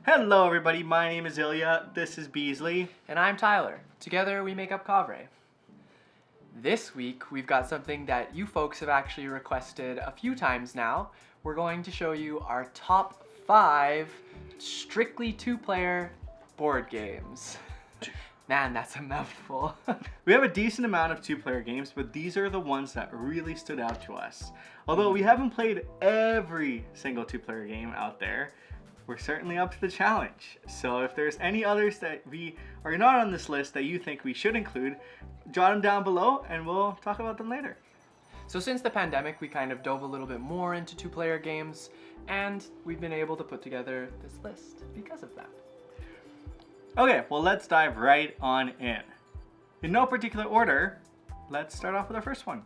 Hello everybody, my name is Ilya, this is Beasley. And I'm Tyler. Together we make up Kovray. This week we've got something that you folks have actually requested a few times now. We're going to show you our top 5 strictly 2-player board games. Man, that's a mouthful. We have a decent amount of 2-player games, but these are the ones that really stood out to us. Although we haven't played every single 2-player game out there, we're certainly up to the challenge. So if there's any others that we are not on this list that you think we should include, jot them down below and we'll talk about them later. So since the pandemic, we kind of dove a little bit more into 2-player games, and we've been able to put together this list because of that. Okay, well let's dive right on in. In no particular order, let's start off with our first one.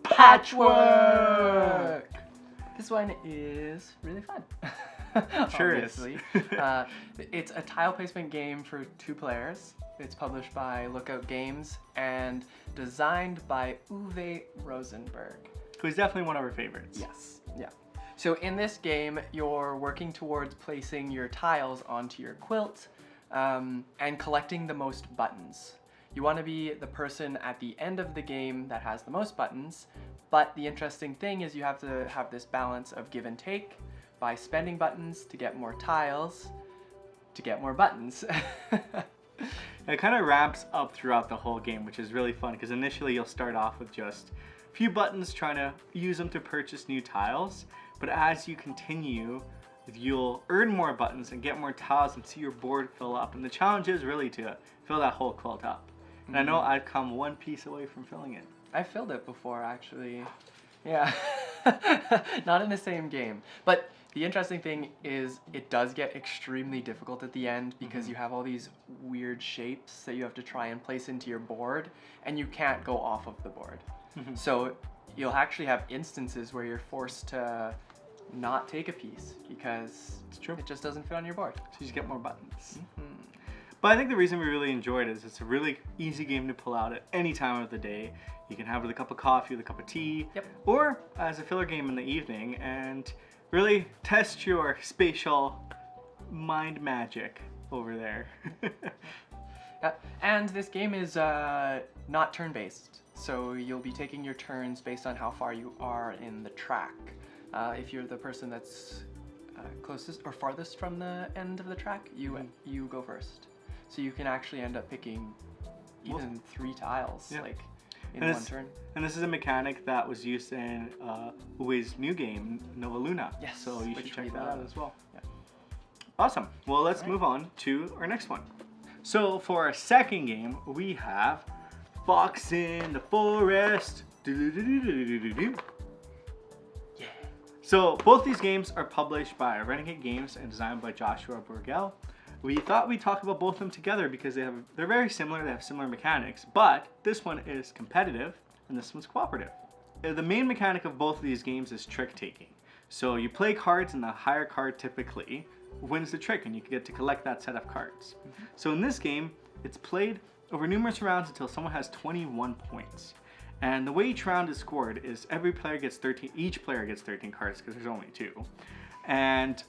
Patchwork! This one is really fun. Sure Obviously. It's a tile placement game for 2 players. It's published by Lookout Games and designed by Uwe Rosenberg. Who's definitely one of our favorites. Yes, yeah. So in this game, you're working towards placing your tiles onto your quilt and collecting the most buttons. You want to be the person at the end of the game that has the most buttons, but the interesting thing is you have to have this balance of give and take by spending buttons to get more tiles, to get more buttons. It kind of ramps up throughout the whole game, which is really fun because initially you'll start off with just a few buttons trying to use them to purchase new tiles, but as you continue, you'll earn more buttons and get more tiles and see your board fill up. And the challenge is really to fill that whole quilt up. And I know I've come one piece away from filling it. I filled it before, actually. Yeah. Not in the same game. But the interesting thing is it does get extremely difficult at the end because you have all these weird shapes that you have to try and place into your board, and you can't go off of the board. So you'll actually have instances where you're forced to not take a piece because it just doesn't fit on your board. So you just get more buttons. But I think the reason we really enjoyed it is it's a really easy game to pull out at any time of the day. You can have it with a cup of coffee, with a cup of tea, or as a filler game in the evening, and really test your spatial mind magic over there. And this game is not turn-based, so you'll be taking your turns based on how far you are in the track. If you're the person that's closest or farthest from the end of the track, you go first. So you can actually end up picking even 3 tiles, like in one turn. And this is a mechanic that was used in Uwe's new game, Nova Luna. Yes. So you should check that out as well. Yeah. Awesome. Well, let's move on to our next one. So for our second game, we have Fox in the Forest. Yeah. So both these games are published by Renegade Games and designed by Joshua Burgell. We thought we'd talk about both of them together because they're very similar, they have similar mechanics, but this one is competitive and this one's cooperative. The main mechanic of both of these games is trick taking. So you play cards and the higher card typically wins the trick and you get to collect that set of cards. So in this game, it's played over numerous rounds until someone has 21 points. And the way each round is scored is each player gets 13 cards because there's only 2. And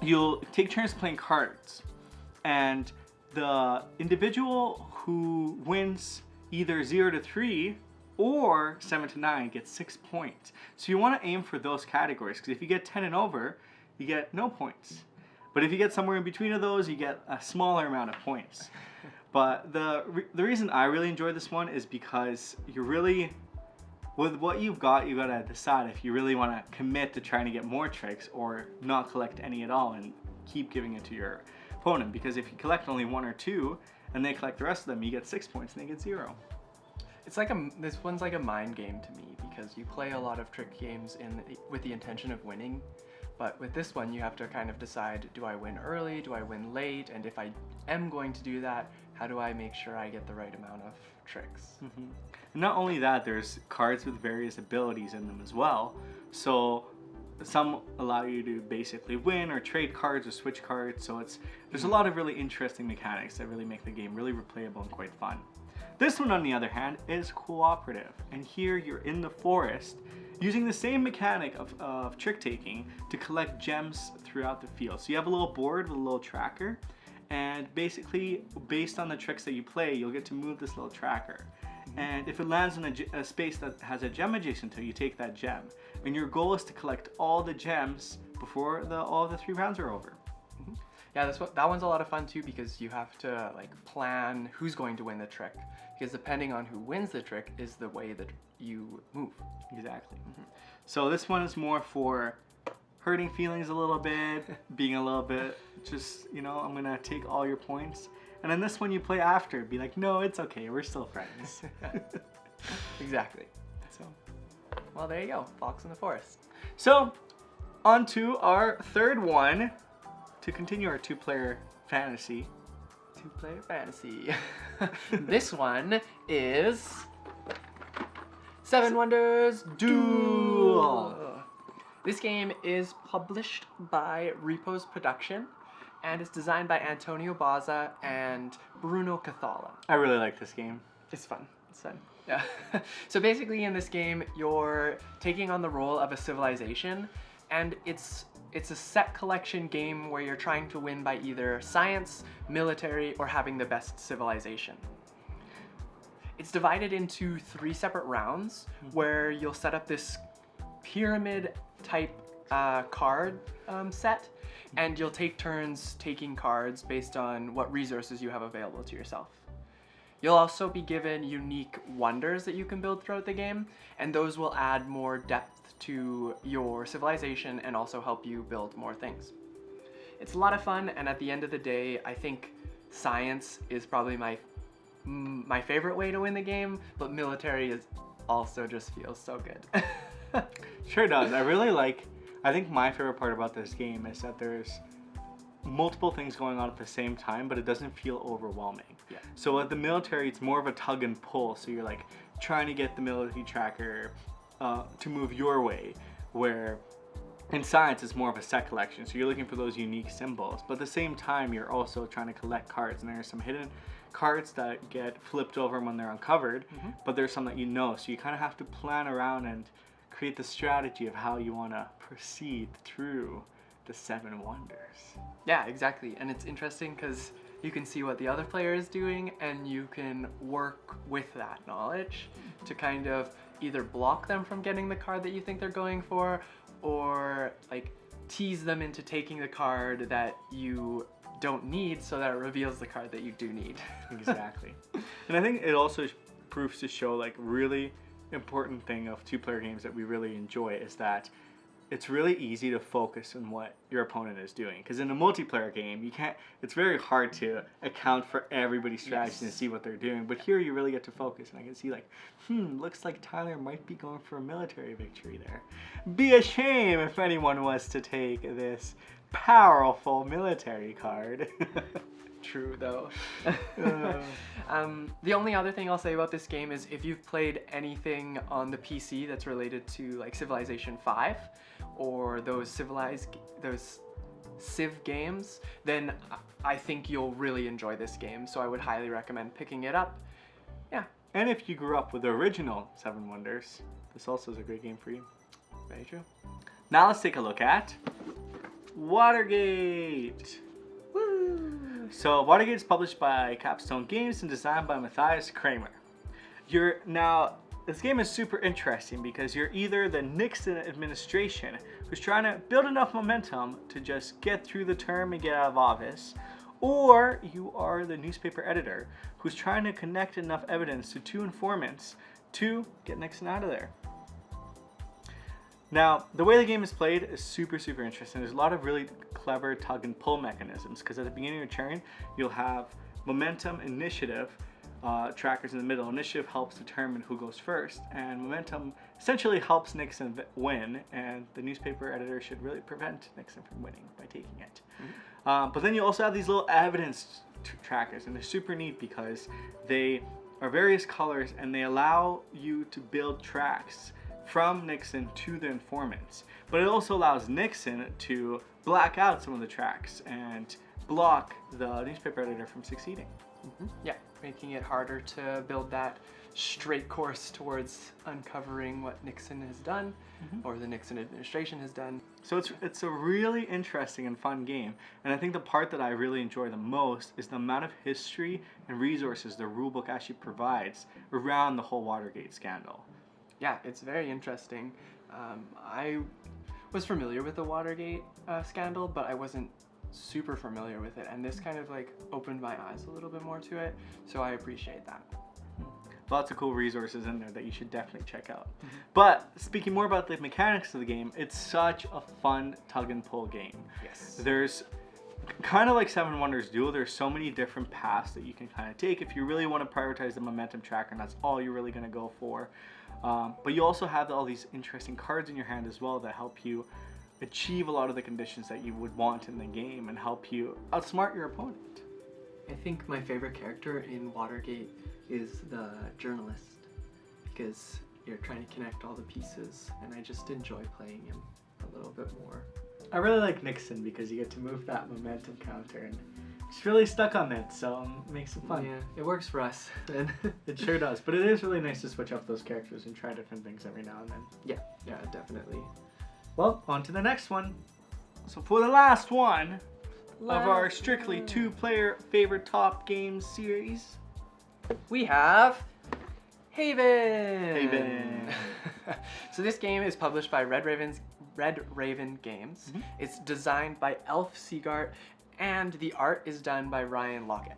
you'll take turns playing cards, and the individual who wins either 0 to 3 or 7 to 9 gets 6 points. So you want to aim for those categories because if you get 10 and over, you get no points. But if you get somewhere in between of those, you get a smaller amount of points. But the reason I really enjoy this one is because you really, with what you've got to decide if you really want to commit to trying to get more tricks or not collect any at all and keep giving it to your opponent. Because if you collect only 1 or 2 and they collect the rest of them, you get 6 points and they get 0. It's like this one's like a mind game to me because you play a lot of trick games with the intention of winning. But with this one, you have to kind of decide, do I win early, do I win late? And if I am going to do that, how do I make sure I get the right amount of tricks? And not only that, there's cards with various abilities in them as well. So some allow you to basically win or trade cards or switch cards. So there's a lot of really interesting mechanics that really make the game really replayable and quite fun. This one, on the other hand, is cooperative. And here you're in the forest using the same mechanic of trick taking to collect gems throughout the field. So you have a little board with a little tracker, and basically based on the tricks that you play, you'll get to move this little tracker. And if it lands in a space that has a gem adjacent to it, you take that gem. And your goal is to collect all the gems before all the 3 rounds are over. Yeah, that one's a lot of fun too, because you have to like plan who's going to win the trick. Because depending on who wins the trick is the way that you move. Exactly. So this one is more for hurting feelings a little bit, being a little bit just, I'm gonna take all your points. And then this one you play after, be like, no, it's okay, we're still friends. Exactly. So, well, there you go, Fox in the Forest. So, on to our third one, to continue our 2-player fantasy. 2-player fantasy. This one is Seven Wonders Duel. This game is published by Repos Production, and it's designed by Antonio Baza and Bruno Cathala. I really like this game. It's fun. It's fun. Yeah. So basically in this game, you're taking on the role of a civilization, and it's a set collection game where you're trying to win by either science, military, or having the best civilization. It's divided into 3 separate rounds where you'll set up this pyramid type card set, and you'll take turns taking cards based on what resources you have available to yourself. You'll also be given unique wonders that you can build throughout the game, and those will add more depth to your civilization and also help you build more things. It's a lot of fun, and at the end of the day, I think science is probably my favorite way to win the game, but military is also just feels so good. Sure does. I think my favorite part about this game is that there's multiple things going on at the same time, but it doesn't feel overwhelming. Yeah. So at the military, it's more of a tug and pull. So you're like trying to get the military tracker to move your way, where in science it's more of a set collection. So you're looking for those unique symbols, but at the same time you're also trying to collect cards, and there are some hidden cards that get flipped over when they're uncovered, but there's some that so you kind of have to plan around and create the strategy of how you want to proceed through the 7 wonders. Yeah, exactly. And it's interesting because you can see what the other player is doing, and you can work with that knowledge to kind of either block them from getting the card that you think they're going for, or like tease them into taking the card that you don't need so that it reveals the card that you do need. Exactly. And I think it also proves to show like really important thing of 2-player games that we really enjoy is that it's really easy to focus on what your opponent is doing, because in a multiplayer game it's very hard to account for everybody's strategy and see what they're doing, but here you really get to focus, and I can see like looks like Tyler might be going for a military victory there. Be a shame if anyone was to take this powerful military card. True though. The only other thing I'll say about this game is if you've played anything on the PC that's related to like Civilization 5 or those Civ games, then I think you'll really enjoy this game. So I would highly recommend picking it up. Yeah. And if you grew up with the original 7 Wonders, this also is a great game for you. Very true. Now let's take a look at Watergate. So Watergate is published by Capstone Games and designed by Matthias Kramer. This game is super interesting because you're either the Nixon administration who's trying to build enough momentum to just get through the term and get out of office, or you are the newspaper editor who's trying to connect enough evidence to 2 informants to get Nixon out of there. Now, the way the game is played is super, super interesting. There's a lot of really clever tug and pull mechanisms, because at the beginning of your turn, you'll have momentum, initiative, trackers in the middle. Initiative helps determine who goes first, and momentum essentially helps Nixon win, and the newspaper editor should really prevent Nixon from winning by taking it. But then you also have these little evidence trackers, and they're super neat because they are various colors, and they allow you to build tracks from Nixon to the informants. But it also allows Nixon to black out some of the tracks and block the newspaper editor from succeeding. Yeah, making it harder to build that straight course towards uncovering what Nixon has done, or the Nixon administration has done. So it's a really interesting and fun game, and I think the part that I really enjoy the most is the amount of history and resources the rulebook actually provides around the whole Watergate scandal. Yeah, it's very interesting. I was familiar with the Watergate scandal, but I wasn't super familiar with it, and this kind of like opened my eyes a little bit more to it, so I appreciate that. Lots of cool resources in there that you should definitely check out. But speaking more about the mechanics of the game, it's such a fun tug and pull game. Yes. There's kind of like Seven Wonders Duel, there's so many different paths that you can kind of take if you really want to prioritize the momentum tracker, and that's all you're really going to go for. But you also have all these interesting cards in your hand as well that help you achieve a lot of the conditions that you would want in the game and help you outsmart your opponent. I think my favorite character in Watergate is the journalist, because you're trying to connect all the pieces, and I just enjoy playing him a little bit more. I really like Nixon because you get to move that momentum counter, and it's really stuck on it, so it makes it fun. Yeah, it works for us. It sure does, but it is really nice to switch up those characters and try different things every now and then. Yeah, definitely. Well, on to the next one. So for the last one of our strictly two-player favorite top games series, we have Haven. Haven. So this game is published by Red Raven Games. It's designed by Elf Seagart, and the art is done by Ryan Lockett.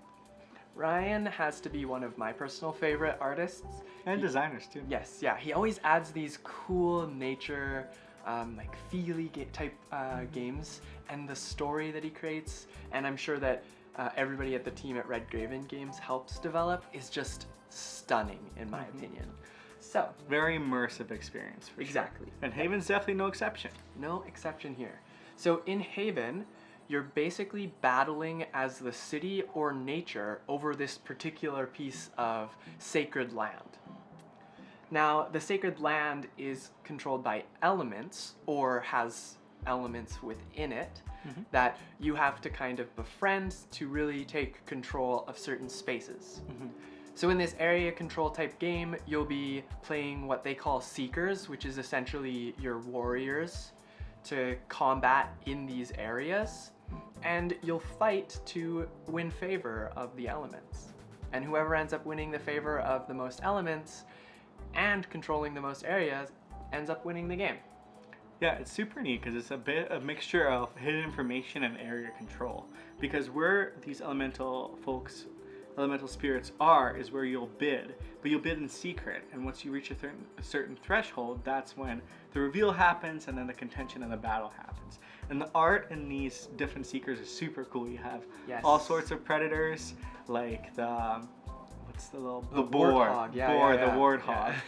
Ryan has to be one of my personal favorite artists. And designers too. Yes, yeah. He always adds these cool nature, like feely type games, and the story that he creates, and I'm sure that everybody at the team at Red Raven Games helps develop, is just stunning in my opinion. So Very immersive experience for exactly. sure. And Haven's definitely no exception. No exception here. So in Haven, you're basically battling as the city or nature over this particular piece of sacred land. Now, the sacred land is controlled by elements, or has elements within it, that you have to kind of befriend to really take control of certain spaces. So in this area control type game, you'll be playing what they call seekers, which is essentially your warriors to combat in these areas, and you'll fight to win favor of the elements. And whoever ends up winning the favor of the most elements and controlling the most areas ends up winning the game. Yeah, it's super neat because it's a bit of mixture of hidden information and area control. Because where these elemental spirits are is where you'll bid, but you'll bid in secret. And once you reach a certain threshold, that's when the reveal happens, and then the contention and the battle happens. And the art in these different seekers is super cool. You have all sorts of predators, like the boar, the warthog,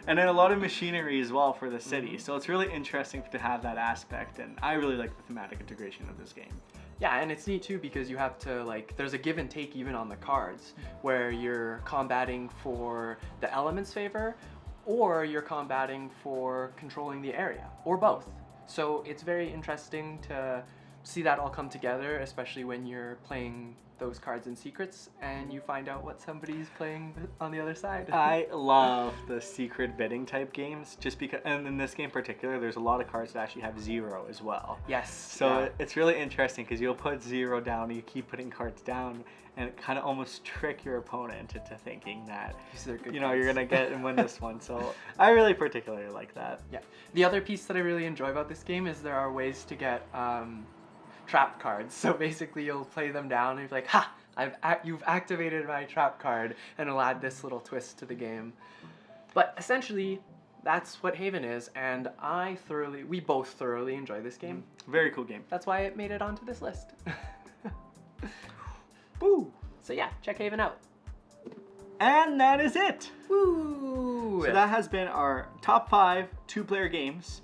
and then a lot of machinery as well for the city. So it's really interesting to have that aspect, and I really like the thematic integration of this game. Yeah, and it's neat too because you have to, like, there's a give and take even on the cards, where you're combating for the elements' favor, or you're combating for controlling the area, or both. So it's very interesting to see that all come together, especially when you're playing those cards in secrets and you find out what somebody's playing on the other side. I love the secret bidding type games, just because, and in this game in particular, there's a lot of cards that actually have 0 as well. Yes. So it's really interesting because you'll put 0 down, and you keep putting cards down, and it kind of almost trick your opponent into thinking that you're gonna get and win this one. So I really particularly like that. Yeah. The other piece that I really enjoy about this game is there are ways to get trap cards. So basically you'll play them down and you're like, ha! You've activated my trap card, and it'll add this little twist to the game. But essentially, that's what Haven is, and we both thoroughly enjoy this game. Very cool game. That's why it made it onto this list. Woo! So yeah, check Haven out. And that is it! Woo! So that has been our top 5 two-player games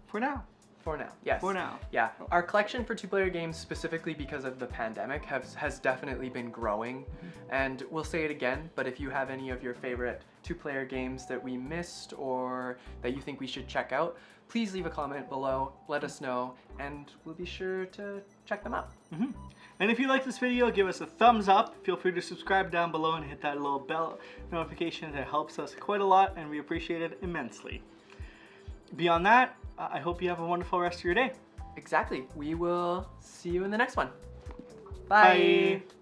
for now. For now, yes. For now. Yeah, our collection for two-player games, specifically because of the pandemic, has definitely been growing. And we'll say it again, but if you have any of your favorite two-player games that we missed or that you think we should check out, please leave a comment below, let us know, and we'll be sure to check them out. And if you like this video, give us a thumbs up. Feel free to subscribe down below and hit that little bell notification. That helps us quite a lot, and we appreciate it immensely. Beyond that, I hope you have a wonderful rest of your day. Exactly. We will see you in the next one. Bye. Bye.